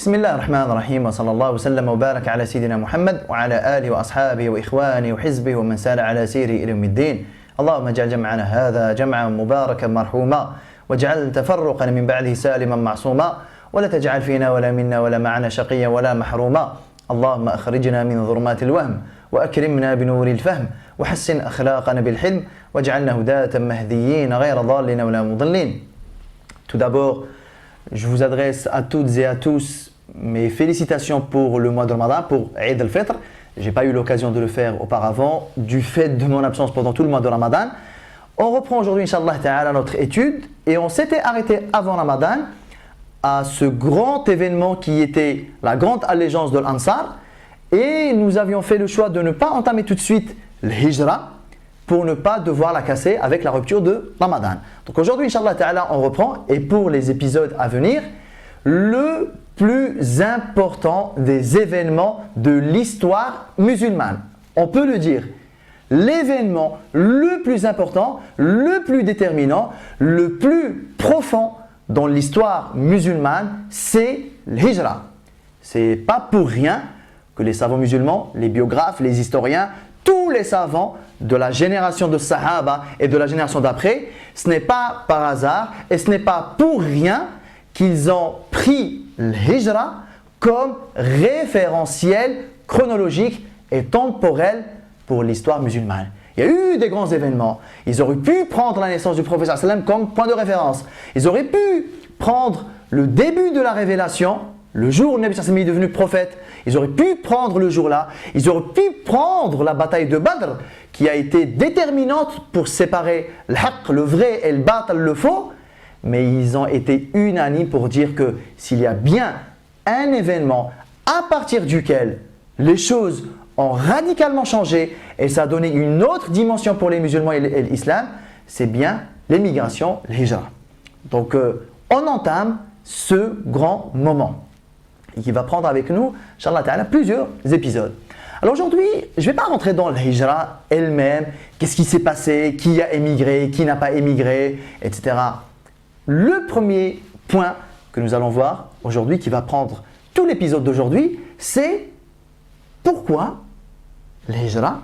بسم الله الرحمن الرحيم وصلى الله وسلم وبارك على سيدنا محمد وعلى آله وأصحابه وإخوانه وحزبه ومن سار على سيره إلى يوم الدين. اللهم اجعل جمعنا هذا جمعا مباركا مرحوما واجعل تفرقنا من بعده سالما معصوما ولا تجعل فينا ولا منا ولا معنا شقيا ولا محروما. اللهم أخرجنا من ظلمات الوهم وأكرمنا بنور الفهم وحسن أخلاقنا بالحلم واجعلنا هداة مهديين غير ضالين ولا مضلين. Tout d'abord, je vous adresse à toutes et à tous mes félicitations pour le mois de Ramadan, pour Eid al-Fitr. Je n'ai pas eu l'occasion de le faire auparavant du fait de mon absence pendant tout le mois de Ramadan. On reprend aujourd'hui, Inch'Allah Ta'ala, notre étude et on s'était arrêté avant Ramadan à ce grand événement qui était la grande allégeance de l'Ansar et nous avions fait le choix de ne pas entamer tout de suite le Hijra pour ne pas devoir la casser avec la rupture de Ramadan. Donc aujourd'hui, Inch'Allah Ta'ala, on reprend et pour les épisodes à venir, le plus important des événements de l'histoire musulmane. On peut le dire, l'événement le plus important, le plus déterminant, le plus profond dans l'histoire musulmane, c'est l'Hijra. C'est pas pour rien que les savants musulmans, les biographes, les historiens, tous les savants de la génération de Sahaba et de la génération d'après, ce n'est pas par hasard et ce n'est pas pour rien qu'ils ont pris l'Hijra comme référentiel chronologique et temporel pour l'histoire musulmane. Il y a eu des grands événements. Ils auraient pu prendre la naissance du prophète sallam comme point de référence. Ils auraient pu prendre le début de la révélation, le jour où le Nabi sallam est devenu prophète. Ils auraient pu prendre le jour-là. Ils auraient pu prendre la bataille de Badr qui a été déterminante pour séparer le haqq, le vrai, et le batal, le faux. Mais ils ont été unanimes pour dire que s'il y a bien un événement à partir duquel les choses ont radicalement changé et ça a donné une autre dimension pour les musulmans et l'islam, c'est bien l'émigration, l'hijra. Donc on entame ce grand moment et qui va prendre avec nous, Inch'Allah Ta'ala, plusieurs épisodes. Alors aujourd'hui, je ne vais pas rentrer dans l'hijra elle-même, qu'est-ce qui s'est passé, qui a émigré, qui n'a pas émigré, etc. Le premier point que nous allons voir aujourd'hui, qui va prendre tout l'épisode d'aujourd'hui, c'est pourquoi l'hijra,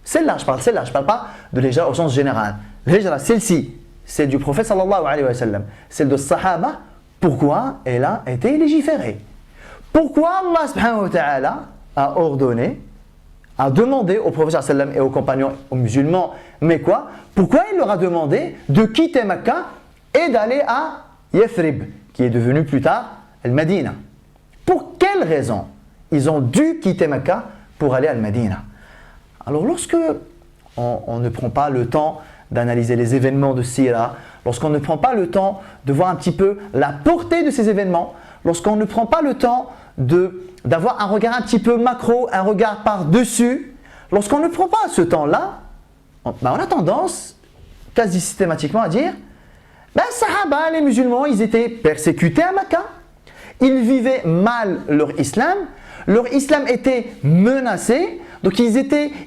celle-là, je parle pas de l'hijra au sens général. L'hijra, celle-ci, celle du prophète sallallahu alayhi wa sallam, celle de Sahaba, pourquoi elle a été légiférée? Pourquoi Allah subhanahu wa ta'ala a ordonné, a demandé au prophète sallallahu alayhi wa sallam et aux compagnons, aux musulmans, mais quoi? Pourquoi il leur a demandé de quitter Mecca et d'aller à Yathrib, qui est devenu plus tard Al-Madina? Pour quelle raison ils ont dû quitter Mecca pour aller à Al-Madina? Alors lorsque on ne prend pas le temps d'analyser les événements de Sira, lorsqu'on ne prend pas le temps de voir un petit peu la portée de ces événements, lorsqu'on ne prend pas le temps d'avoir un regard un petit peu macro, un regard par-dessus, lorsqu'on ne prend pas ce temps-là, on a tendance quasi systématiquement à dire Sahaba, les musulmans, ils étaient persécutés à Mecca, ils vivaient mal leur islam était menacé, donc ils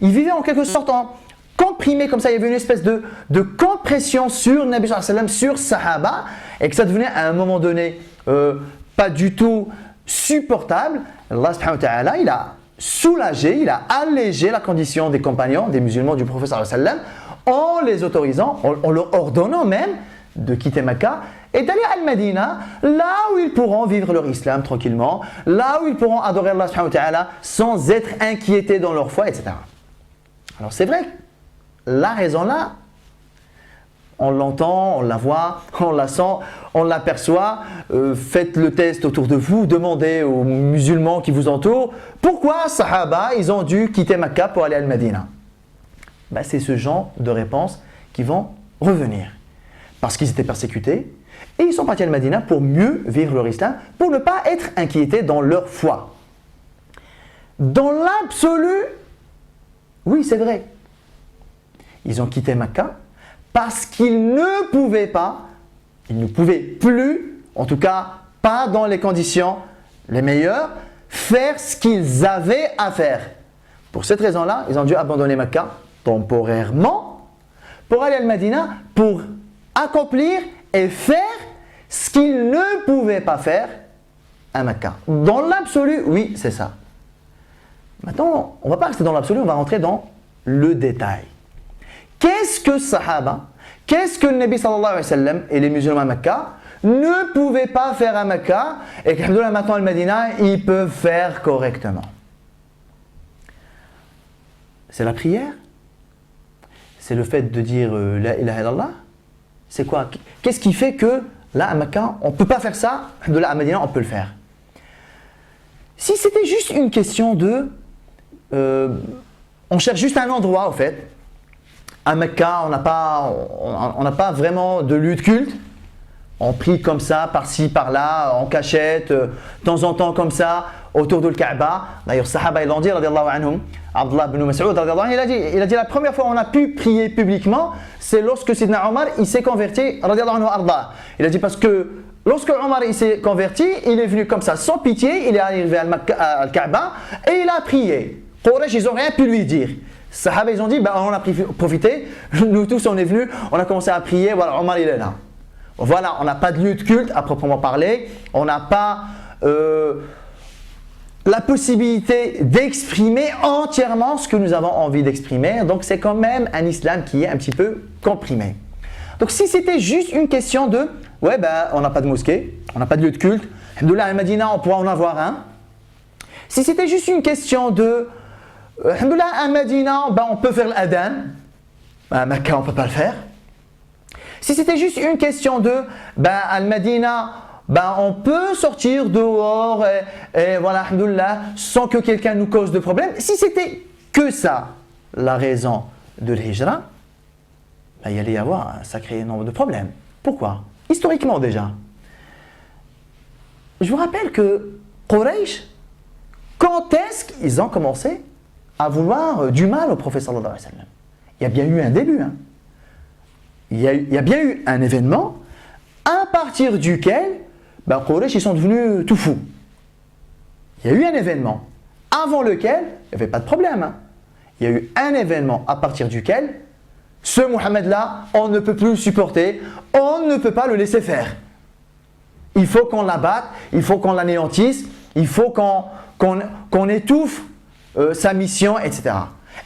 vivaient en quelque sorte en comprimé comme ça, il y avait une espèce de compression sur Nabi sallallahu alayhi wa sallam, sur Sahaba, et que ça devenait à un moment donné pas du tout supportable. Allah subhanahu wa ta'ala, il a soulagé, il a allégé la condition des compagnons, des musulmans du prophète sallallahu alayhi wa sallam, en les autorisant, en leur ordonnant même de quitter Mecca et d'aller à Al-Madina, là où ils pourront vivre leur islam tranquillement, là où ils pourront adorer Allah subhanahu wa ta'ala sans être inquiétés dans leur foi, etc. Alors c'est vrai, la raison là, on l'entend, on la voit, on la sent, on l'aperçoit. Faites le test autour de vous, demandez aux musulmans qui vous entourent pourquoi Sahaba, ils ont dû quitter Mecca pour aller à Al-Madina. C'est ce genre de réponses qui vont revenir. Parce qu'ils étaient persécutés et ils sont partis à Al-Madina pour mieux vivre leur islam, pour ne pas être inquiétés dans leur foi. Dans l'absolu, oui c'est vrai, ils ont quitté Mecca parce qu'ils ne pouvaient pas, ils ne pouvaient plus, en tout cas pas dans les conditions les meilleures, faire ce qu'ils avaient à faire. Pour cette raison-là, ils ont dû abandonner Mecca temporairement pour aller à Al-Madina, pour accomplir et faire ce qu'ils ne pouvaient pas faire à Mecca. Dans l'absolu, oui, c'est ça. Maintenant, on ne va pas rester dans l'absolu, on va rentrer dans le détail. Qu'est-ce que Sahaba, qu'est-ce que le Nabi sallallahu alayhi wa sallam et les musulmans à Mecca ne pouvaient pas faire à Mecca et que maintenant al Medina, ils peuvent faire correctement? C'est la prière? C'est le fait de dire la ilaha illallah? C'est quoi? Qu'est-ce qui fait que là à Mecca, on ne peut pas faire ça, à Medina, on peut le faire? Si c'était juste une question de... on cherche juste un endroit, au fait. À Mecca, on n'a pas vraiment de lieu de culte. On prie comme ça, par-ci, par-là, en cachette, de temps en temps comme ça, autour de le Kaaba. D'ailleurs, Sahaba, ils l'ont dit, radiallahu anhum, Abdullah ibn Mas'ud, radiallahu anhu, il a dit la première fois où on a pu prier publiquement, c'est lorsque Sidna Omar, il s'est converti, radiallahu anhu, arda. Il a dit parce que lorsque Omar il s'est converti, il est venu comme ça, sans pitié, il est arrivé à Al-Kaaba et il a prié. Quraysh, ils n'ont rien pu lui dire. Sahaba, ils ont dit, on a profité, nous tous on est venus, on a commencé à prier, voilà, Omar il est là. Voilà, on n'a pas de lieu de culte à proprement parler, on n'a pas la possibilité d'exprimer entièrement ce que nous avons envie d'exprimer, donc c'est quand même un islam qui est un petit peu comprimé. Donc si c'était juste une question de, ouais on n'a pas de mosquée, on n'a pas de lieu de culte, alhamdoulilah à Medina on pourra en avoir un. Si c'était juste une question de, alhamdoulilah à Medina on peut faire l'adhan, à Mecca on ne peut pas le faire. Si c'était juste une question de, Al-Medina, on peut sortir dehors et voilà, alhamdoulilah, sans que quelqu'un nous cause de problème. Si c'était que ça, la raison de l'hijra, il allait y avoir un sacré nombre de problèmes. Pourquoi? Historiquement déjà. Je vous rappelle que Quraysh, quand est-ce qu'ils ont commencé à vouloir du mal au prophète sallallahu alayhi wa sallam? Il y a bien eu un début. Il y a bien eu un événement à partir duquel Quraysh ils sont devenus tout fous. Il y a eu un événement avant lequel il n'y avait pas de problème. Il y a eu un événement à partir duquel ce Mohammed-là, on ne peut plus le supporter, on ne peut pas le laisser faire. Il faut qu'on l'abatte, il faut qu'on l'anéantisse, il faut qu'on étouffe sa mission, etc.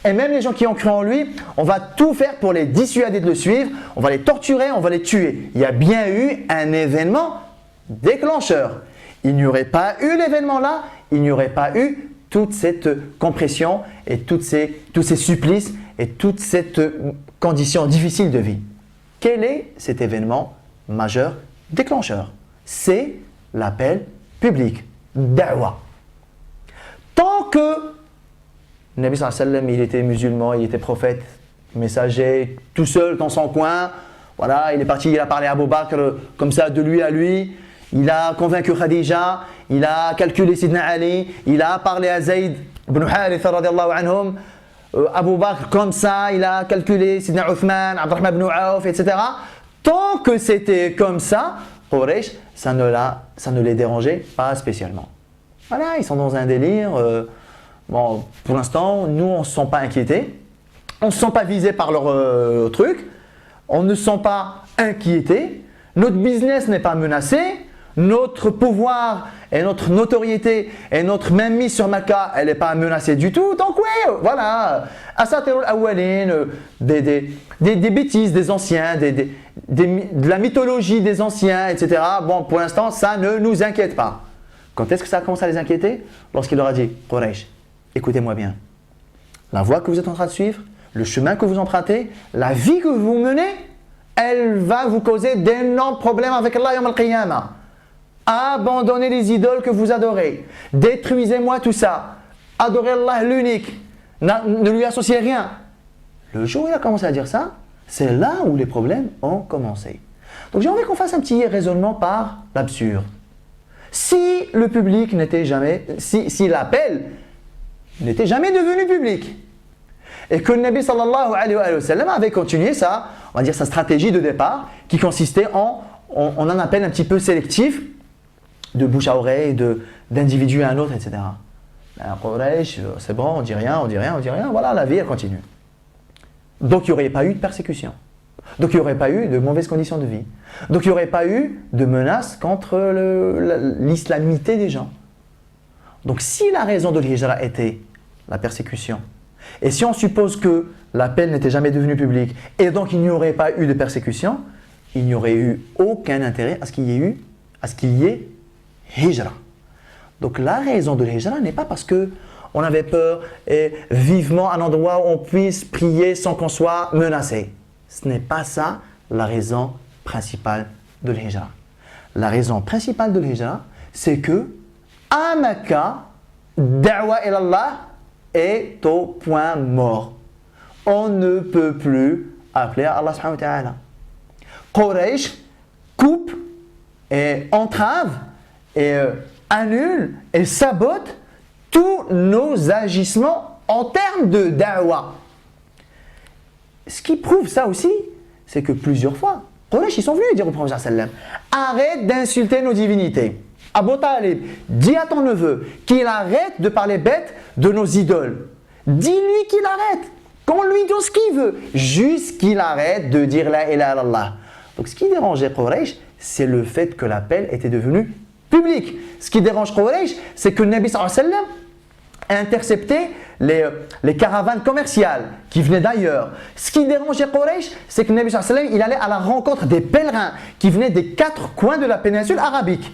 Et même les gens qui ont cru en lui, on va tout faire pour les dissuader de le suivre, on va les torturer, on va les tuer. Il y a bien eu un événement déclencheur. Il n'y aurait pas eu l'événement là, il n'y aurait pas eu toute cette compression et tous ces supplices et toute cette condition difficile de vie. Quel est cet événement majeur déclencheur? C'est l'appel public, da'wa. Tant que le Nabi sallallahu alayhi wa sallam, il était musulman, il était prophète, messager, tout seul dans son coin. Voilà, il est parti, il a parlé à Abu Bakr comme ça, de lui à lui. Il a convaincu Khadija, il a calculé Sidna Ali, il a parlé à Zayd ibn Haritha radiallahu anhum. Abu Bakr comme ça, il a calculé Sidna Uthman, Abdurrahman ibn Auf, etc. Tant que c'était comme ça, Quraysh, ça ne les dérangeait pas spécialement. Voilà, ils sont dans un délire. Bon, pour l'instant, nous, on ne se sent pas inquiétés. On ne se sent pas visés par leur truc. On ne se sent pas inquiétés. Notre business n'est pas menacé. Notre pouvoir et notre notoriété et notre mainmise sur Mecca, elle n'est pas menacée du tout. Donc oui, voilà. Asatirul awwalin, des bêtises des anciens, de la mythologie des anciens, etc. Bon, pour l'instant, ça ne nous inquiète pas. Quand est-ce que ça commence à les inquiéter? Lorsqu'il leur a dit, Quraysh, écoutez-moi bien, la voie que vous êtes en train de suivre, le chemin que vous empruntez, la vie que vous menez, elle va vous causer d'énormes problèmes avec Allah yawm al-qiyamah. Abandonnez les idoles que vous adorez, détruisez-moi tout ça, adorez Allah l'unique, ne lui associez rien. Le jour où il a commencé à dire ça, c'est là où les problèmes ont commencé. Donc j'ai envie qu'on fasse un petit raisonnement par l'absurde. Si le public n'était jamais, si l'appel n'était jamais devenu public et que le Nabi sallallahu alayhi wa sallam avait continué ça, on va dire sa stratégie de départ qui consistait en un appel un petit peu sélectif de bouche à oreille, d'individu à un autre, etc. Quraysh, c'est bon, on dit rien, voilà, la vie elle continue. Donc il n'y aurait pas eu de persécution. Donc il n'y aurait pas eu de mauvaises conditions de vie. Donc il n'y aurait pas eu de menaces contre l'islamité des gens. Donc si la raison de l'hijra était la persécution, et si on suppose que l'appel n'était jamais devenu public, et donc il n'y aurait pas eu de persécution, il n'y aurait eu aucun intérêt à ce qu'il y ait hijra. Donc la raison de l'hijra n'est pas parce qu'on avait peur et vivement un endroit où on puisse prier sans qu'on soit menacé. Ce n'est pas ça la raison principale de l'hijra. La raison principale de l'hijra, c'est que à Mecca, da'wa ilallah est au point mort. On ne peut plus appeler à Allah subhanahu wa ta'ala. Quraysh coupe et entrave et annule et sabote tous nos agissements en termes de da'wa. Ce qui prouve ça aussi, c'est que plusieurs fois, Quraysh, ils sont venus dire au prophète sallam, arrête d'insulter nos divinités. Abu Talib, dis à ton neveu qu'il arrête de parler bête de nos idoles. Dis-lui qu'il arrête, qu'on lui donne ce qu'il veut, juste qu'il arrête de dire la ilaha illallah. Donc ce qui dérangeait Quraysh, c'est le fait que l'appel était devenu public. Ce qui dérange Quraysh, c'est que le Nabi sallallahu alayhi wa sallam a intercepté les caravanes commerciales qui venaient d'ailleurs. Ce qui dérangeait Quraysh, c'est que le Nabi sallallahu alayhi wa sallam, il allait à la rencontre des pèlerins qui venaient des 4 coins de la péninsule arabique.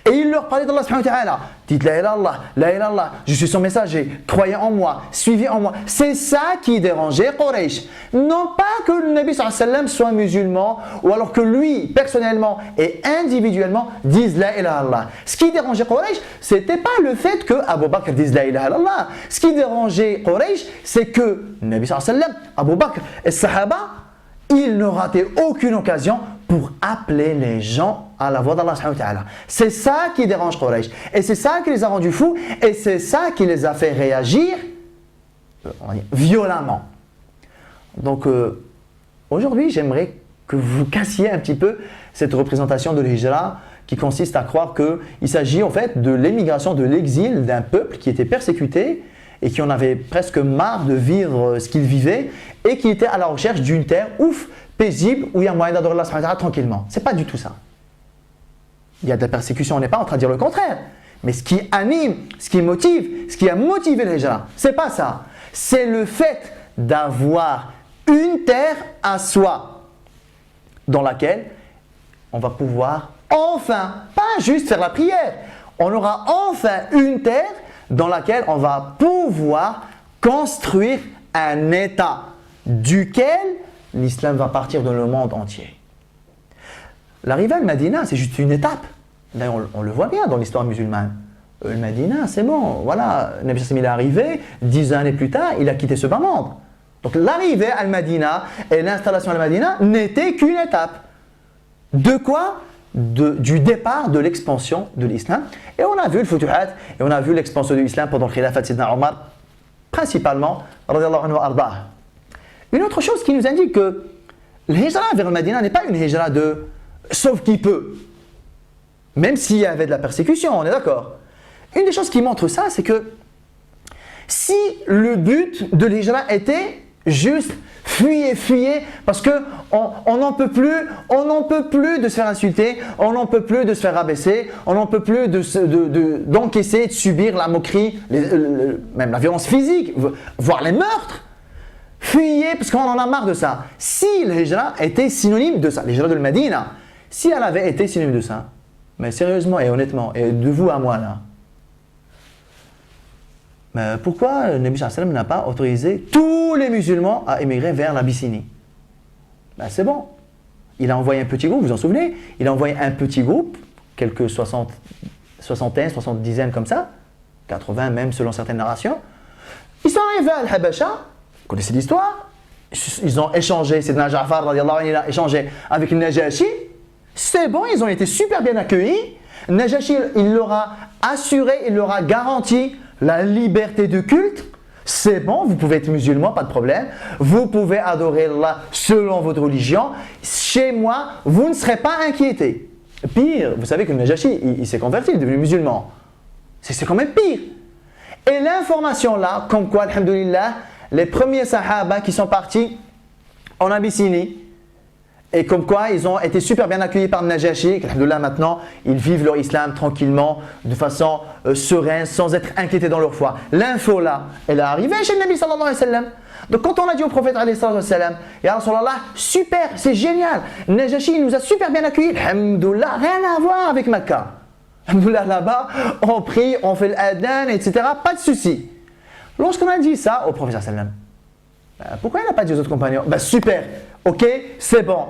Et il leur parlait d'Allah subhanahu wa ta'ala. Dites la ilaha illallah, je suis son messager, croyez en moi, suivez en moi. C'est ça qui dérangeait Quraysh. Non pas que le Nabi sallallahu alayhi wa sallam soit musulman, ou alors que lui, personnellement et individuellement, dise la ilaha illallah. Ce qui dérangeait Quraysh, c'était pas le fait que Abu Bakr dise la ilaha illallah. Ce qui dérangeait Quraysh, c'est que le Nabi sallallahu alayhi wa sallam, Abu Bakr et Sahaba, ils ne rataient aucune occasion pour appeler les gens à la voix d'Allah subhanahu wa ta'ala. C'est ça qui dérange Quraysh. Et c'est ça qui les a rendus fous. Et c'est ça qui les a fait réagir violemment. Donc aujourd'hui, j'aimerais que vous cassiez un petit peu cette représentation de l'hijra qui consiste à croire qu'il s'agit en fait de l'émigration, de l'exil d'un peuple qui était persécuté et qui en avait presque marre de vivre ce qu'il vivait et qui était à la recherche d'une terre paisible où il y a moyen d'adorer Allah subhanahu wa ta'ala tranquillement. C'est pas du tout ça. Il y a de la persécution, on n'est pas en train de dire le contraire. Mais ce qui anime, ce qui motive, ce qui a motivé les gens, c'est pas ça. C'est le fait d'avoir une terre à soi dans laquelle on va pouvoir enfin, pas juste faire la prière, on aura enfin une terre dans laquelle on va pouvoir construire un État duquel l'islam va partir dans le monde entier. L'arrivée à Medina, c'est juste une étape. D'ailleurs, on le voit bien dans l'histoire musulmane. Le Medina, c'est bon, voilà, Nabi Sallam est arrivé, 10 années plus tard, il a quitté ce bas monde. Donc l'arrivée à Medina et l'installation à Medina n'était qu'une étape. De quoi? Du départ de l'expansion de l'islam. Et on a vu le futuhat, et on a vu l'expansion de l'islam pendant le khilafat de Sidna Omar, principalement, radiyallahu anhu arda. Une autre chose qui nous indique que le hijra vers le Medina n'est pas une hijra de sauf qui peut. Même s'il y avait de la persécution, on est d'accord. Une des choses qui montre ça, c'est que si le but de l'hijra était juste fuyez, parce qu'on n'en peut plus de se faire insulter, on n'en peut plus de se faire rabaisser, on n'en peut plus d'encaisser, de subir la moquerie, même la violence physique, voire les meurtres. Fuyez parce qu'on en a marre de ça. Si l'hijra était synonyme de ça, l'hijra de Medina, si elle avait été synonyme de ça, mais sérieusement et honnêtement, et de vous à moi là, mais pourquoi le Nabi sallallahu alayhi wa sallam n'a pas autorisé tous les musulmans à émigrer vers l'Abyssinie? Ben c'est bon. Il a envoyé un petit groupe, vous vous en souvenez? Il a envoyé un petit groupe, quelques soixantaine, 70 comme ça, 80 même selon certaines narrations. Ils sont arrivés à Al-Habasha, vous connaissez l'histoire, ils ont échangé, c'est Ja'far radiallahu anhu, il a échangé avec le Najashi. C'est bon, ils ont été super bien accueillis. Najashi, il leur a assuré, il leur a garanti la liberté de culte. C'est bon, vous pouvez être musulman, pas de problème. Vous pouvez adorer Allah selon votre religion. Chez moi, vous ne serez pas inquiétés. Pire, vous savez que le Najashi, il s'est converti, il est devenu musulman. C'est quand même pire. Et l'information là, comme quoi, alhamdoulilah, les premiers sahaba qui sont partis en Abyssinie, Et comme quoi, ils ont été super bien accueillis par Najashi. Alhamdoulilah, maintenant, ils vivent leur islam tranquillement, de façon sereine, sans être inquiétés dans leur foi. L'info là, elle est arrivée chez le Nabi sallallahu alayhi wa sallam. Donc quand on a dit au prophète alayhi sallam, Ya Rasulallah, super, c'est génial. Najashi, il nous a super bien accueillis. Alhamdoulilah, rien à voir avec Makkah. Alhamdoulilah, là-bas, on prie, on fait l'adhan, etc. Pas de souci. Lorsqu'on a dit ça au prophète sallam, pourquoi il n'a pas dit aux autres compagnons? Super, ok, c'est bon,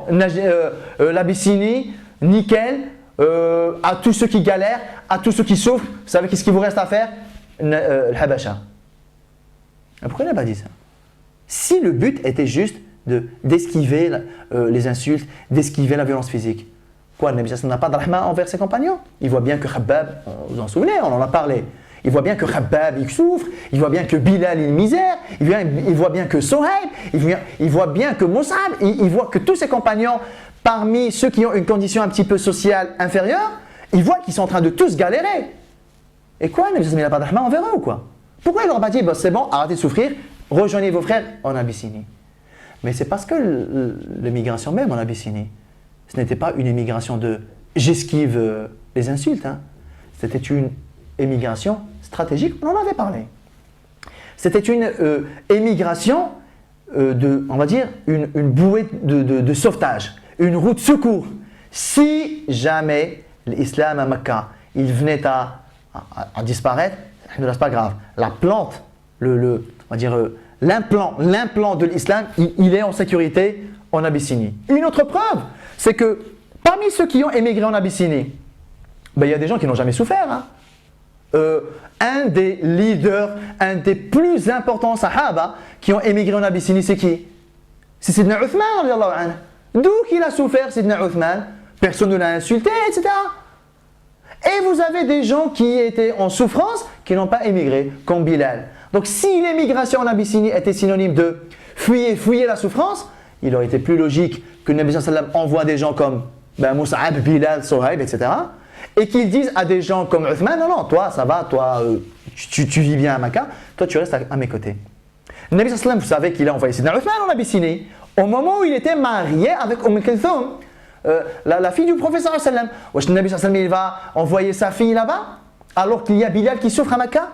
l'Abyssinie, nickel, à tous ceux qui galèrent, à tous ceux qui souffrent, vous savez qu'est-ce qu'il vous reste à faire? Le Habasha. Pourquoi il n'a pas dit ça? Si le but était juste d'esquiver les insultes, d'esquiver la violence physique, quoi, le Nabi n'a pas de rahma envers ses compagnons? Il voit bien que Khabbab, vous en souvenez, on en a parlé. Il voit bien que Khabbab il souffre, il voit bien que Bilal il misère, il voit bien que Sohaib, il voit bien que Moussab, il voit que tous ses compagnons, parmi ceux qui ont une condition un petit peu sociale inférieure, il voit qu'ils sont en train de tous galérer. Et quoi, il n'a pas de rahma envers eux ou quoi? Pourquoi il leur a pas dit, c'est bon, arrêtez de souffrir, rejoignez vos frères en Abyssinie? Mais c'est parce que l'émigration même en Abyssinie, ce n'était pas une émigration de j'esquive les insultes, hein. C'était une émigration stratégique, on en avait parlé. C'était une émigration on va dire, une bouée de sauvetage, une route de secours. Si jamais l'islam à Mecca, il venait à disparaître, c'est pas grave. La plante, on va dire, l'implant de l'islam, il est en sécurité en Abyssinie. Une autre preuve, c'est que parmi ceux qui ont émigré en Abyssinie, il y a des gens qui n'ont jamais souffert, hein. Un des leaders, un des plus importants sahaba qui ont émigré en Abyssinie, c'est qui? C'est Sidna Uthman. D'où qu'il a souffert, Sidna Uthman? Personne ne l'a insulté, etc. Et vous avez des gens qui étaient en souffrance, qui n'ont pas émigré, comme Bilal. Donc si l'émigration en Abyssinie était synonyme de fuyez la souffrance, il aurait été plus logique que le Nabi sallallahu alayhi wa sallam envoie des gens comme Moussa'ab, Bilal, Sohaib, etc. Et qu'ils disent à des gens comme Uthman, non, toi ça va, toi tu vis bien à Makkah, toi tu restes à mes côtés. Le Nabi sallallahu alayhi wa sallam, vous savez qu'il a envoyé Sidna Uthman en Abyssinie, au moment où il était marié avec Kulthum, la fille du prophète sallallahu alayhi wa sallam. Le Nabi sallallahu alayhi wa sallam, il va envoyer sa fille là-bas, alors qu'il y a Bilal qui souffre à Makkah.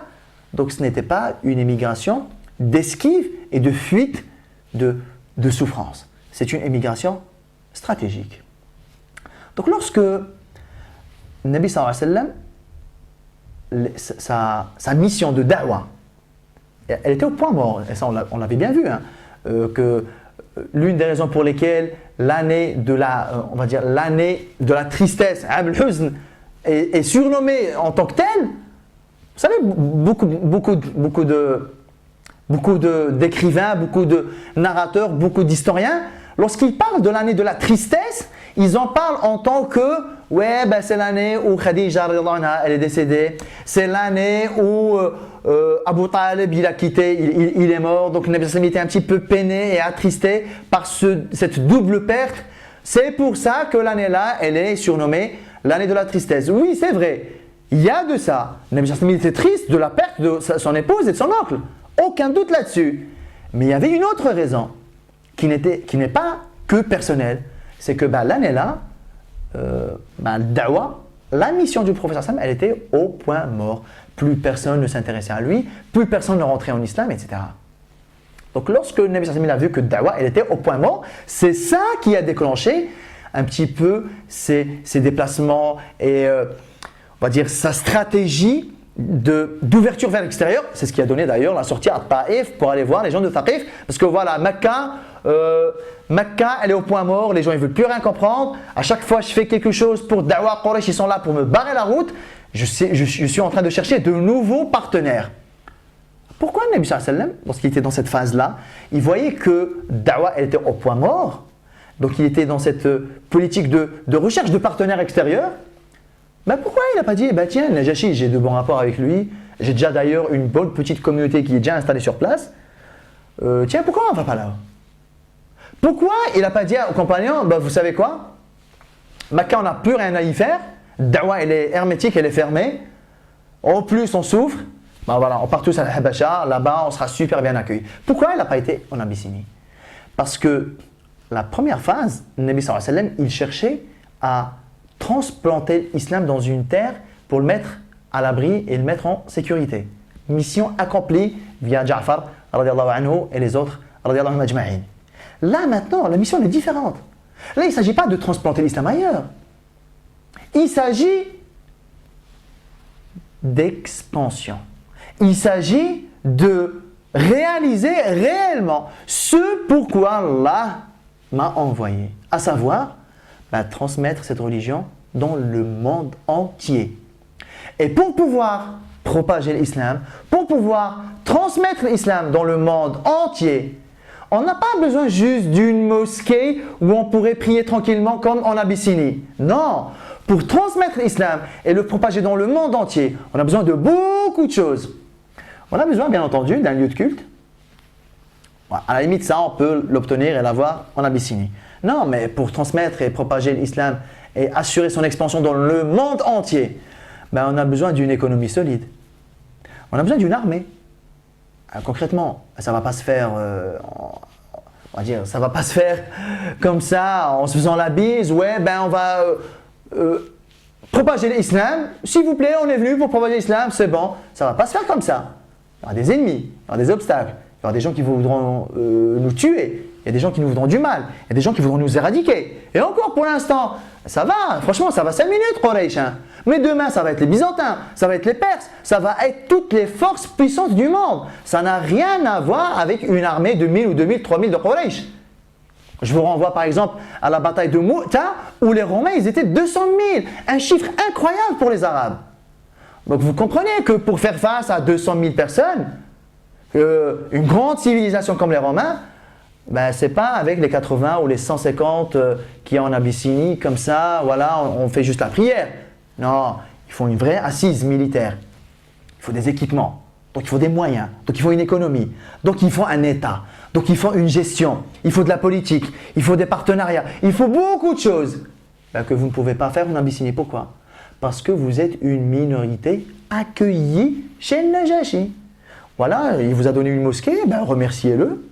Donc ce n'était pas une émigration d'esquive et de fuite de souffrance. C'est une émigration stratégique. Donc lorsque Nabi sallallahu alayhi wa sallam, sa mission de da'wah, elle était au point mort, et ça on l'avait bien vu, hein, que l'une des raisons pour lesquelles l'année de on va dire l'année de la tristesse, Am al-Huzn, est surnommée en tant que telle. Vous savez, beaucoup d'écrivains, beaucoup de narrateurs, beaucoup d'historiens, lorsqu'ils parlent de l'année de la tristesse, ils en parlent en tant que c'est l'année où Khadija elle est décédée, c'est l'année où Abu Talib il a quitté, il est mort, donc le Nabi sallallahu alayhi wa sallam était un petit peu peiné et attristé par cette double perte. C'est pour ça que l'année-là, elle est surnommée l'année de la tristesse. Oui, c'est vrai, il y a de ça. Le Nabi sallallahu alayhi wa sallam était triste de la perte de son épouse et de son oncle, aucun doute là-dessus. Mais il y avait une autre raison qui n'est pas que personnelle, c'est que l'année-là, da'wah, la mission du prophète sallallahu alayhi wa sallam, elle était au point mort. Plus personne ne s'intéressait à lui, plus personne ne rentrait en islam, etc. Donc lorsque le Nabi sallallahu alayhi wa sallam a vu que da'wah, elle était au point mort, c'est ça qui a déclenché un petit peu ses déplacements et on va dire sa stratégie d'ouverture vers l'extérieur. C'est ce qui a donné d'ailleurs la sortie à Taïf pour aller voir les gens de Taïf, parce que voilà, Mecca, elle est au point mort, les gens ne veulent plus rien comprendre. À chaque fois je fais quelque chose pour Da'wah, Quraysh, ils sont là pour me barrer la route. Je suis en train de chercher de nouveaux partenaires. Pourquoi le Nabi sallallahu alayhi wa sallam, lorsqu'il était dans cette phase-là, il voyait que Da'wah, elle était au point mort, donc il était dans cette politique de recherche de partenaires extérieurs. Pourquoi il n'a pas dit, tiens, Najashi, j'ai de bons rapports avec lui, j'ai déjà d'ailleurs une bonne petite communauté qui est déjà installée sur place, tiens, pourquoi on ne va pas là? Pourquoi il n'a pas dit aux compagnons, vous savez quoi, Makkah, on n'a plus rien à y faire, Da'wah, elle est hermétique, elle est fermée, en plus on souffre, voilà, on part tous à Habasha, là-bas on sera super bien accueillis. Pourquoi il n'a pas été en Abyssinie? Parce que la première phase, le Nabi sallallahu alayhi wa sallam, il cherchait à transplanter l'islam dans une terre pour le mettre à l'abri et le mettre en sécurité. Mission accomplie via Ja'far radiallahu anhu et les autres radiallahu anhu ajma'in. Là maintenant, la mission est différente. Là, il ne s'agit pas de transplanter l'islam ailleurs. Il s'agit d'expansion. Il s'agit de réaliser réellement ce pourquoi Allah m'a envoyé, à savoir transmettre cette religion dans le monde entier. Et pour pouvoir propager l'islam, pour pouvoir transmettre l'islam dans le monde entier, on n'a pas besoin juste d'une mosquée où on pourrait prier tranquillement comme en Abyssinie. Non, pour transmettre l'islam et le propager dans le monde entier, on a besoin de beaucoup de choses. On a besoin, bien entendu, d'un lieu de culte. À la limite, ça, on peut l'obtenir et l'avoir en Abyssinie. Non, mais pour transmettre et propager l'islam et assurer son expansion dans le monde entier, on a besoin d'une économie solide. On a besoin d'une armée. Concrètement, ça ne va pas se faire, on va dire, ça va pas se faire comme ça, en se faisant la bise. Ouais, on va propager l'islam. S'il vous plaît, on est venu pour propager l'islam, c'est bon. Ça ne va pas se faire comme ça. Il y aura des ennemis, il y aura des obstacles, il y aura des gens qui voudront nous tuer. Il y a des gens qui nous voudront du mal, il y a des gens qui voudront nous éradiquer. Et encore pour l'instant, ça va, franchement, ça va 5 minutes, Quraysh. Mais demain, ça va être les Byzantins, ça va être les Perses, ça va être toutes les forces puissantes du monde. Ça n'a rien à voir avec une armée de 1000 ou 2000, 3000 de Quraysh. Je vous renvoie par exemple à la bataille de Mu'ta où les Romains, ils étaient 200 000. Un chiffre incroyable pour les Arabes. Donc vous comprenez que pour faire face à 200 000 personnes, une grande civilisation comme les Romains, ce n'est pas avec les 80 ou les 150 qui est en Abyssinie, comme ça, voilà, on fait juste la prière. Non, il faut une vraie assise militaire. Il faut des équipements, donc il faut des moyens, donc il faut une économie, donc il faut un État, donc il faut une gestion, il faut de la politique, il faut des partenariats, il faut beaucoup de choses que vous ne pouvez pas faire en Abyssinie. Pourquoi? Parce que vous êtes une minorité accueillie chez le Najashi. Voilà, il vous a donné une mosquée, remerciez-le.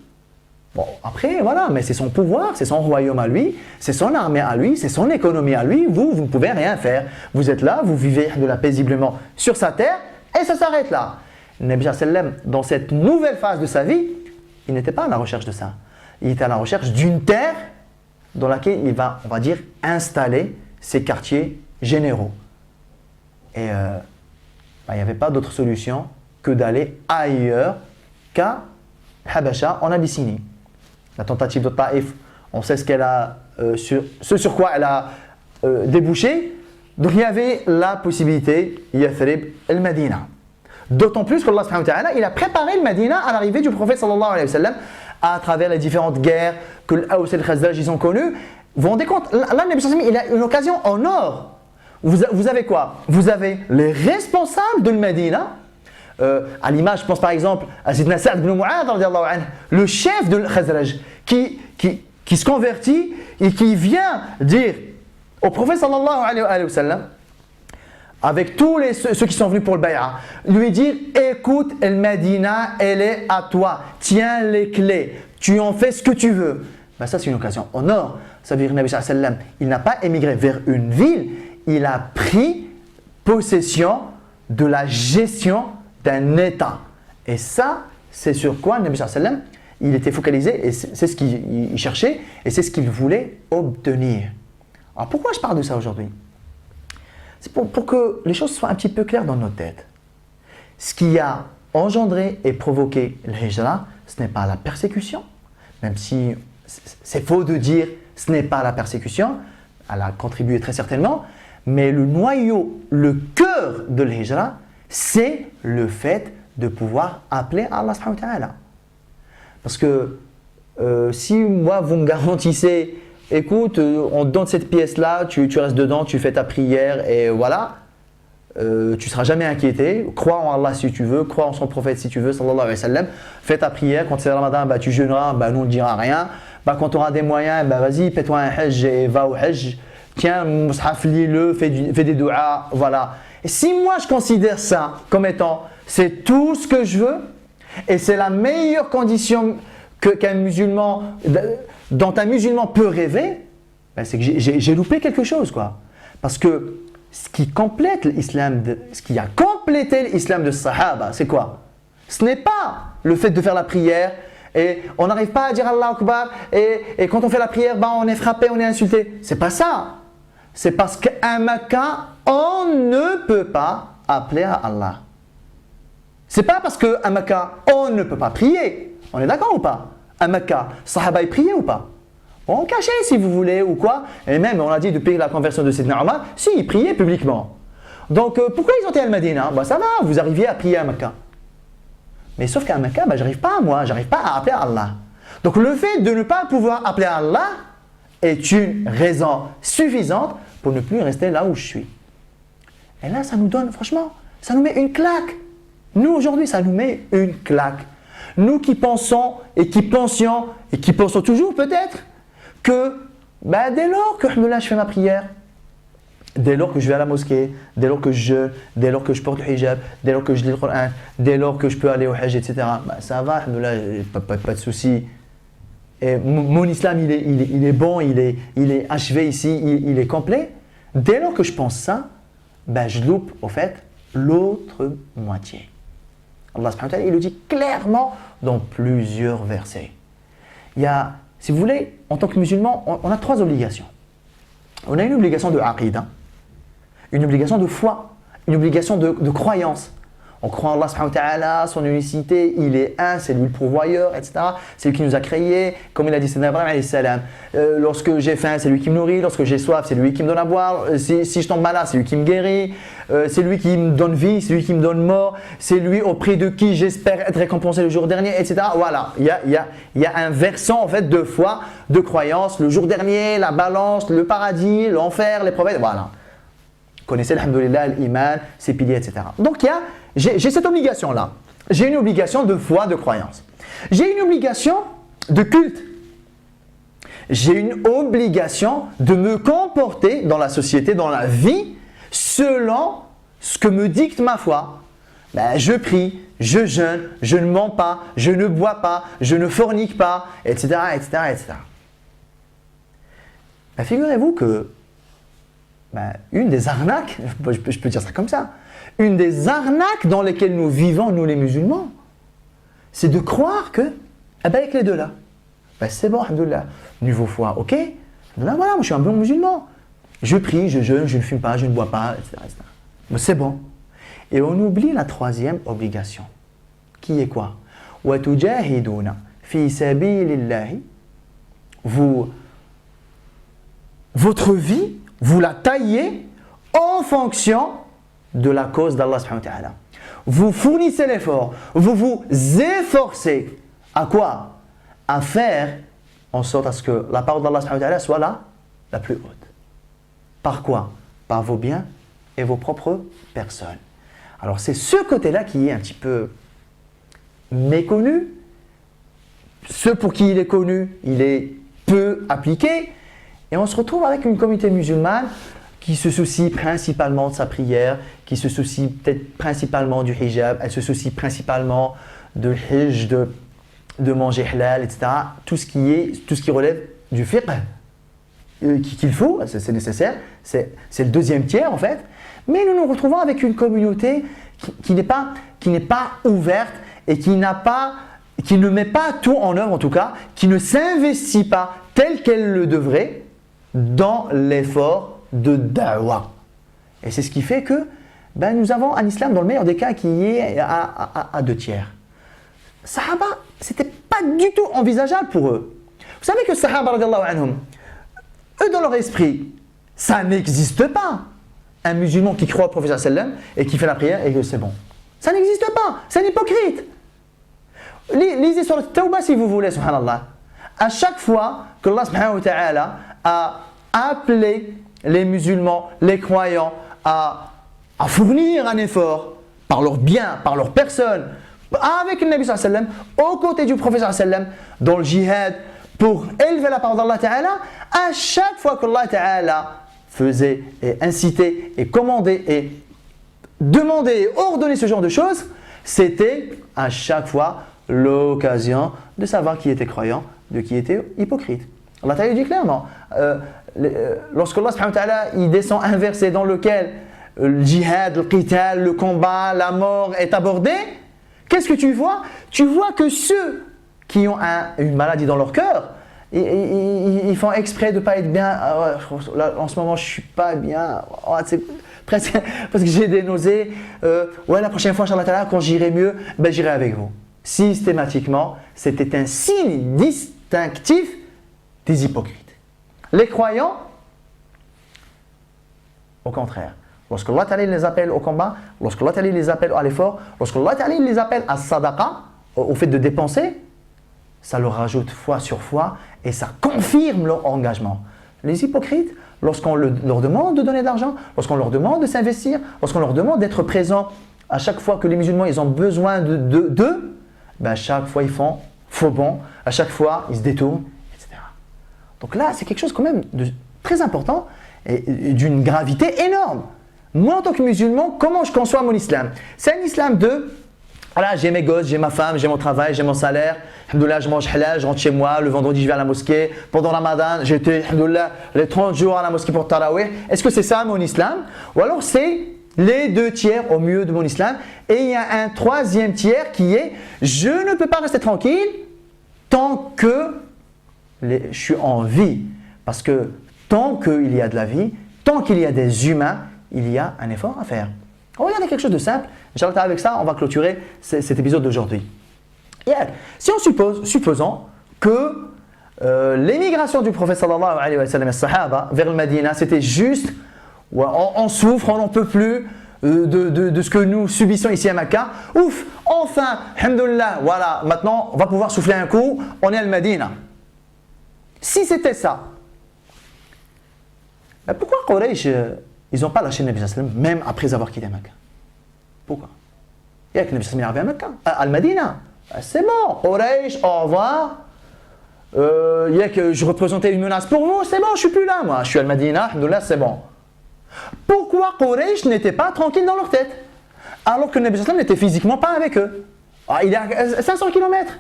Bon, après, voilà, mais c'est son pouvoir, c'est son royaume à lui, c'est son armée à lui, c'est son économie à lui. Vous ne pouvez rien faire. Vous êtes là, vous vivez de là paisiblement sur sa terre et ça s'arrête là. Nabi sallam, dans cette nouvelle phase de sa vie, il n'était pas à la recherche de ça. Il était à la recherche d'une terre dans laquelle il va, on va dire, installer ses quartiers généraux. Et il n'y avait pas d'autre solution que d'aller ailleurs qu'à Habasha en Abyssinie. La tentative de Taïf, on sait ce sur quoi elle a débouché. Donc il y avait la possibilité Yathrib el-Madina. D'autant plus qu'Allah subhanahu wa ta'ala, il a préparé le Madina à l'arrivée du prophète sallallahu alayhi wa sallam à travers les différentes guerres que l'Aws et le Khazraj ils ont connues. Vous vous rendez compte, là, le Nabi sallallahu alayhi wa sallam, il a une occasion en or. Vous avez quoi? Vous avez les responsables de le Madina. À l'image, je pense par exemple à Sidna Sa'd ibn Mu'adh, le chef de Khazraj, qui se convertit et qui vient dire au prophète sallallahu alayhi wa sallam, avec tous ceux qui sont venus pour le bay'a, lui dire écoute, El Medina, elle est à toi, tiens les clés, tu en fais ce que tu veux. Ça, c'est une occasion en or. Ça veut dire que Nabi sallallahu alayhi wa sallam, il n'a pas émigré vers une ville, il a pris possession de la gestion d'un État. Et ça, c'est sur quoi Nabi sallallahu alayhi wa sallam, il était focalisé et c'est ce qu'il cherchait et c'est ce qu'il voulait obtenir. Alors pourquoi je parle de ça aujourd'hui? C'est pour que les choses soient un petit peu claires dans nos têtes. Ce qui a engendré et provoqué le hijra, ce n'est pas la persécution, même si c'est faux de dire ce n'est pas la persécution, elle a contribué très certainement, mais le noyau, le cœur de l'hijra, c'est le fait de pouvoir appeler Allah subhanahu wa ta'ala. Parce que si moi vous me garantissez, écoute, on te donne cette pièce-là, tu restes dedans, tu fais ta prière et voilà, tu ne seras jamais inquiété. Crois en Allah si tu veux, crois en son prophète si tu veux, sallallahu alayhi wa sallam. Fais ta prière, quand c'est le Ramadan, tu jeûneras, nous on ne dira rien. Quand tu auras des moyens, vas-y, fais-toi un hajj et va au hajj. Tiens, mushaf, lis-le, fais des du'as, voilà. Et si moi je considère ça comme étant, c'est tout ce que je veux, et c'est la meilleure condition qu'un musulman dont un musulman peut rêver, ben c'est que j'ai loupé quelque chose, quoi. Parce que ce qui complète l'islam, ce qui a complété l'islam de Sahaba, c'est quoi? Ce n'est pas le fait de faire la prière et on n'arrive pas à dire Allah Akbar et quand on fait la prière, ben on est frappé, on est insulté. C'est pas ça. C'est parce qu'à Mecca, on ne peut pas appeler à Allah. C'est pas parce qu'à Mecca, on ne peut pas prier. On est d'accord ou pas? À Mecca, Sahaba, ils priaient ou pas? On cachait si vous voulez ou quoi. Et même, on a dit depuis la conversion de Sidna Omar, si, ils priaient publiquement. Donc, pourquoi ils ont été à Al-Madina? Ben, ça va, vous arriviez à prier à Mecca. Mais sauf qu'à Mecca, ben, j'arrive pas à appeler à Allah. Donc, le fait de ne pas pouvoir appeler à Allah est une raison suffisante pour ne plus rester là où je suis. Et là, ça nous donne, franchement, ça nous met une claque. Nous, aujourd'hui, ça nous met une claque. Nous qui pensons et qui pensions toujours peut-être que ben, dès lors que je fais ma prière, dès lors que je vais à la mosquée, dès lors que je jeûne, dès lors que je porte le hijab, dès lors que je lis le Coran, dès lors que je peux aller au hajj, etc. Ben, ça va, pas de souci. Et mon islam, il est bon, il est achevé ici, il est complet. Dès lors que je pense ça, ben, je loupe au fait l'autre moitié. Allah subhanahu wa ta'ala, il le dit clairement dans plusieurs versets. Il y a, si vous voulez, en tant que musulman, on a 3 obligations. On a une obligation de aqidah, une obligation de foi, une obligation de croyance. On croit en Allah subhanahu wa ta'ala, son unicité, il est un, c'est lui le pourvoyeur, etc. C'est lui qui nous a créés, comme il a dit Sayyidina Ibrahim alayhi salam. Lorsque j'ai faim, c'est lui qui me nourrit, lorsque j'ai soif, c'est lui qui me donne à boire, si je tombe malade, c'est lui qui me guérit, c'est lui qui me donne vie, c'est lui qui me donne mort, c'est lui auprès de qui j'espère être récompensé le jour dernier, etc. Voilà, il y a un versant en fait de foi, de croyance, le jour dernier, la balance, le paradis, l'enfer, les prophètes, voilà. Vous connaissez, alhamdoulilah, l'iman, ses piliers, etc. Donc j'ai cette obligation-là. J'ai une obligation de foi, de croyance. J'ai une obligation de culte. J'ai une obligation de me comporter dans la société, dans la vie, selon ce que me dicte ma foi. Ben, je prie, je jeûne, je ne mens pas, je ne bois pas, je ne fornique pas, etc. etc., etc. Ben, figurez-vous que une des arnaques, je peux dire ça comme ça, une des arnaques dans lesquelles nous vivons, nous les musulmans, c'est de croire que, avec les deux là, c'est bon, alhamdoulilah, niveau foi, ok, là, voilà, moi je suis un bon musulman, je prie, je jeûne, je ne fume pas, je ne bois pas, etc. etc. C'est bon. Et on oublie la 3e obligation, qui est quoi? وَتُجَاهِدُونَ فِي سَبِيلِ اللَّهِ. Votre vie, vous la taillez en fonction de la cause d'Allah subhanahu wa ta'ala. Vous fournissez l'effort, vous vous efforcez à quoi? À faire en sorte à ce que la parole d'Allah subhanahu wa ta'ala soit la plus haute. Par quoi? Par vos biens et vos propres personnes. Alors c'est ce côté-là qui est un petit peu méconnu. Ceux pour qui il est connu, il est peu appliqué. Et on se retrouve avec une communauté musulmane qui se soucie principalement de sa prière, qui se soucie peut-être principalement du hijab, elle se soucie principalement de hajj, de manger halal, etc. Tout ce qui relève du fiqh qu'il faut, c'est nécessaire, c'est le 2e tiers en fait. Mais nous nous retrouvons avec une communauté qui n'est pas ouverte et qui ne met pas tout en œuvre en tout cas, qui ne s'investit pas tel qu'elle le devrait dans l'effort de da'wah. Et c'est ce qui fait que nous avons un islam dans le meilleur des cas qui est à 2 tiers. Sahaba, c'était pas du tout envisageable pour eux. Vous savez que Sahaba radiallahu anhum, eux dans leur esprit, ça n'existe pas. Un musulman qui croit au prophète sallam et qui fait la prière et que c'est bon. Ça n'existe pas, c'est un hypocrite. Lisez sur le Tawbah si vous voulez, subhanallah. À chaque fois que Allah subhanahu wa ta'ala a appelé les musulmans, les croyants à fournir un effort par leurs biens, par leur personne, avec le Nabi sallallahu alayhi wa sallam, aux côtés du prophète sallallahu alayhi wa sallam, dans le jihad, pour élever la parole d'Allah ta'ala, à chaque fois que Allah ta'ala faisait et incitait et commandait et demandait et ordonnait ce genre de choses, c'était à chaque fois l'occasion de savoir qui était croyant, de qui était hypocrite. Allah Ta'ala dit clairement, lorsque Allah subhanahu wa ta'ala il descend un verset dans lequel le djihad, le qital, le combat, la mort est abordé, qu'est-ce que tu vois? Tu vois que ceux qui ont une maladie dans leur cœur, ils font exprès de ne pas être bien. Là, en ce moment, je ne suis pas bien. Oh, c'est presque parce que j'ai des nausées. Ouais, la prochaine fois, Inch'Allah, quand j'irai mieux, ben, j'irai avec vous. Systématiquement, c'était un signe distinctif des hypocrites. Les croyants, au contraire, lorsque Allah Ta'ala les appelle au combat, lorsque Allah Ta'ala les appelle à l'effort, lorsque Allah Ta'ala les appelle à sadaqa, au fait de dépenser, ça leur rajoute foi sur foi et ça confirme leur engagement. Les hypocrites, lorsqu'on leur demande de donner de l'argent, lorsqu'on leur demande de s'investir, lorsqu'on leur demande d'être présents à chaque fois que les musulmans ils ont besoin d'eux, ben à chaque fois ils font faux bond, à chaque fois ils se détournent, etc. Donc là, c'est quelque chose quand même de très important et d'une gravité énorme. Moi, en tant que musulman, comment je conçois mon islam? C'est un islam de voilà, j'ai mes gosses, j'ai ma femme, j'ai mon travail, j'ai mon salaire. Alhamdoulilah, je mange halal, je rentre chez moi. Le vendredi, je vais à la mosquée. Pendant Ramadan, j'étais, alhamdoulilah, les 30 jours à la mosquée pour Tarawih. Est-ce que c'est ça mon islam? Ou alors c'est les 2 tiers au mieux de mon islam. Et il y a un 3e tiers qui est je ne peux pas rester tranquille tant que je suis en vie. Parce que tant qu'il y a de la vie, tant qu'il y a des humains, il y a un effort à faire. Regardez quelque chose de simple. Inch'Allah, avec ça, on va clôturer cet épisode d'aujourd'hui. Si on supposons que l'émigration du prophète sallallahu alayhi wa sallam et sahaba vers le Médina, c'était juste, on souffre, on n'en peut plus de ce que nous subissons ici à Mecca. Ouf, enfin, alhamdoulilah, voilà, maintenant on va pouvoir souffler un coup, on est à le Médina. Si c'était ça, pourquoi Quraysh ils n'ont pas lâché le Nabi sallallahu alayhi wa sallam même après avoir quitté Mecca? Pourquoi? Il y a que le Nabi sallallahu alayhi wa sallam est arrivé à Mecca, à Al-Madina. C'est bon, Quraysh, au revoir. Il y a que je représentais une menace pour vous, c'est bon, je ne suis plus là, moi. Je suis à Al-Madina, alhamdoulilah, c'est bon. Pourquoi Quraysh n'était pas tranquille dans leur tête? Alors que le Nabi sallallahu alayhi wa sallam n'était physiquement pas avec eux. Il est à 500 km.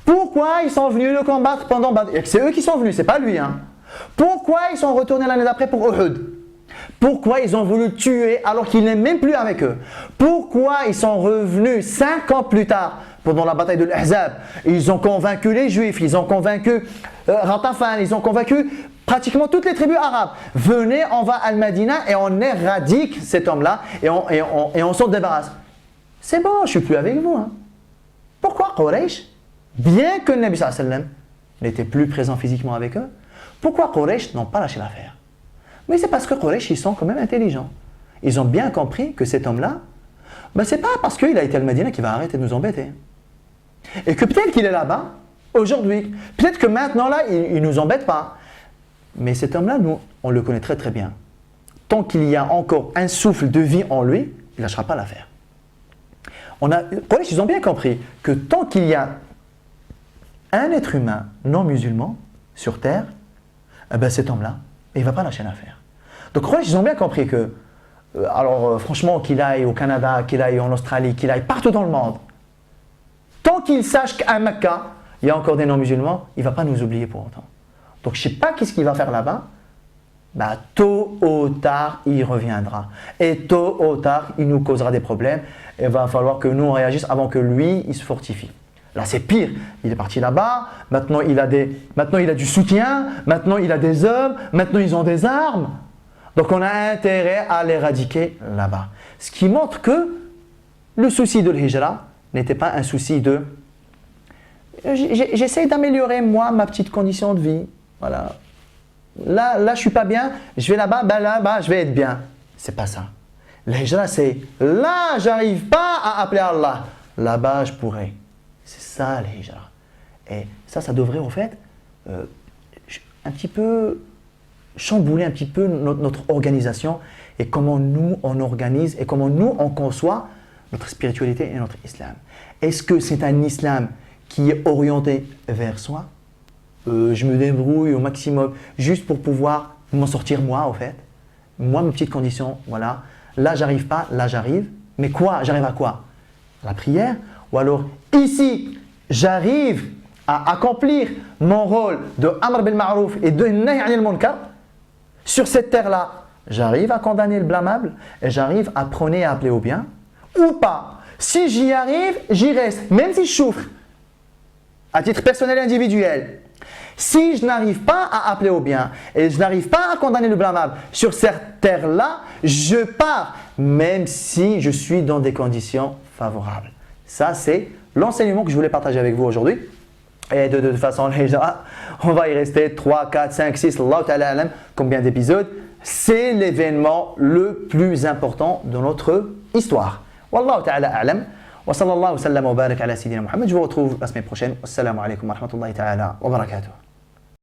Pourquoi ils sont venus le combattre pendant Badr? C'est eux qui sont venus, c'est pas lui. Hein. Pourquoi ils sont retournés l'année d'après pour Uhud? Pourquoi ils ont voulu le tuer alors qu'il n'est même plus avec eux? Pourquoi ils sont revenus 5 ans plus tard pendant la bataille de l'Ahzab? Ils ont convaincu les Juifs, ils ont convaincu Ratafan, ils ont convaincu pratiquement toutes les tribus arabes. Venez, on va à Al-Madina et on éradique cet homme-là et on s'en débarrasse. C'est bon, je ne suis plus avec vous. Hein. Pourquoi Quraysh, bien que le Nabi sallallahu alayhi wa sallam n'était plus présent physiquement avec eux, pourquoi Quraysh n'ont pas lâché l'affaire? Mais c'est parce que Quraysh, ils sont quand même intelligents. Ils ont bien compris que cet homme-là, ben ce n'est pas parce qu'il a été à Al-Madina qu'il va arrêter de nous embêter. Et que peut-être qu'il est là-bas, aujourd'hui. Peut-être que maintenant, là, il ne nous embête pas. Mais cet homme-là, nous, on le connaît très très bien. Tant qu'il y a encore un souffle de vie en lui, il ne lâchera pas l'affaire. Quraysh, ils ont bien compris que tant qu'il y a un être humain non musulman sur terre, eh ben cet homme-là, il ne va pas lâcher l'affaire. Donc Quraysh, ils ont bien compris que, franchement, qu'il aille au Canada, qu'il aille en Australie, qu'il aille partout dans le monde, tant qu'il sache qu'à Mecca, il y a encore des non-musulmans, il ne va pas nous oublier pour autant. Donc je ne sais pas qu'est-ce qu'il va faire là-bas. Bah, tôt ou tard, il reviendra. Et tôt ou tard, il nous causera des problèmes. Et il va falloir que nous on réagisse avant que lui, il se fortifie. Là, c'est pire. Il est parti là-bas. Maintenant, il a du soutien. Maintenant, il a des hommes. Maintenant, ils ont des armes. Donc, on a intérêt à l'éradiquer là-bas. Ce qui montre que le souci de l'hijra n'était pas un souci de j'essaie d'améliorer moi ma petite condition de vie. Voilà. Là, je suis pas bien. Je vais là-bas. Ben là-bas, je vais être bien. C'est pas ça. L'hijra, c'est là, j'arrive pas à appeler Allah. Là-bas, je pourrais. C'est ça l'hijra. Et ça devrait en fait un petit peu chambouler un petit peu notre organisation et comment nous on organise et comment nous on conçoit notre spiritualité et notre islam. Est-ce que c'est un islam qui est orienté vers soi? Je me débrouille au maximum juste pour pouvoir m'en sortir moi en fait. Moi mes petites conditions, voilà. Là j'arrive pas, là j'arrive. Mais quoi? J'arrive à quoi? La prière? Ou alors ici j'arrive à accomplir mon rôle de Amr bil Ma'rouf et de Nahy anil Munkar, sur cette terre-là, j'arrive à condamner le blâmable et j'arrive à prôner et à appeler au bien ou pas. Si j'y arrive, j'y reste, même si je souffre, à titre personnel et individuel. Si je n'arrive pas à appeler au bien et je n'arrive pas à condamner le blâmable sur cette terre-là, je pars, même si je suis dans des conditions favorables. Ça, c'est l'enseignement que je voulais partager avec vous aujourd'hui. Et de toute façon, les gens, on va y rester 3, 4, 5, 6, Allah ta'ala alam, combien d'épisodes. C'est l'événement le plus important de notre histoire. Wallahu ta'ala alam. Wa sallallahu wa sallam wa barak ala sayyidina Muhammad. Je vous retrouve la semaine prochaine. Assalamu alaikum wa rahmatullahi ta'ala wa barakatuh.